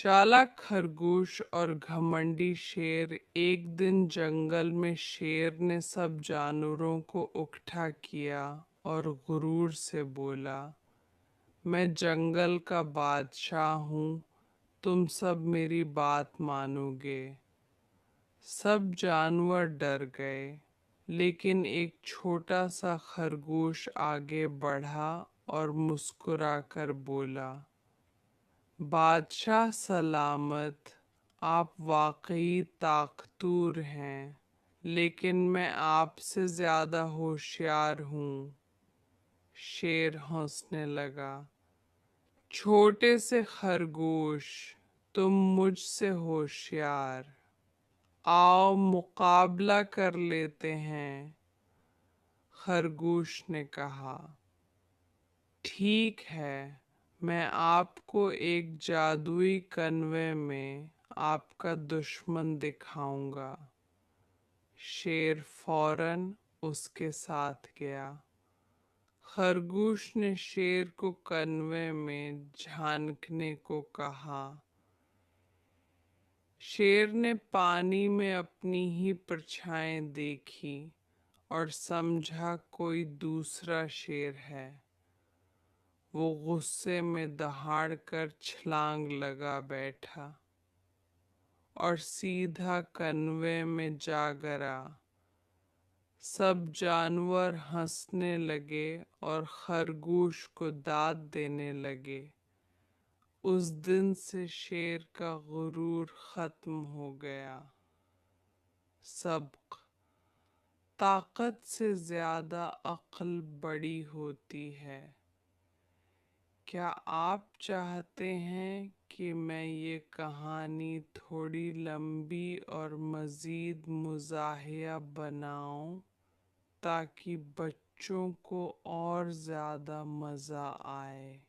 चालाक खरगोश और घमंडी शेर। एक दिन जंगल में शेर ने सब जानवरों को इकट्ठा किया और गुरूर से बोला, मैं जंगल का बादशाह हूँ, तुम सब मेरी बात मानोगे। सब जानवर डर गए, लेकिन एक छोटा सा खरगोश आगे बढ़ा और मुस्कुराकर बोला, बादशाह सलामत, आप वाकई ताकतवर हैं, लेकिन मैं आपसे ज्यादा होशियार हूँ। शेर हंसने लगा, छोटे से खरगोश, तुम मुझसे होशियार, आओ मुकाबला कर लेते हैं। खरगोश ने कहा, ठीक है, मैं आपको एक जादुई कन्वे में आपका दुश्मन दिखाऊंगा। शेर फौरन उसके साथ गया। खरगोश ने शेर को कन्वे में झांकने को कहा। शेर ने पानी में अपनी ही परछाई देखी और समझा कोई दूसरा शेर है। वो गुस्से में दहाड़कर छलांग लगा बैठा और सीधा कन्वे में जा गिरा। सब जानवर हंसने लगे और खरगोश को दाद देने लगे। उस दिन से शेर का गुरूर खत्म हो गया। सबक: ताकत से ज्यादा अक्ल बड़ी होती है। क्या आप चाहते हैं कि मैं ये कहानी थोड़ी लंबी और मज़ीद मुज़ाहिया बनाऊं, ताकि बच्चों को और ज़्यादा मज़ा आए?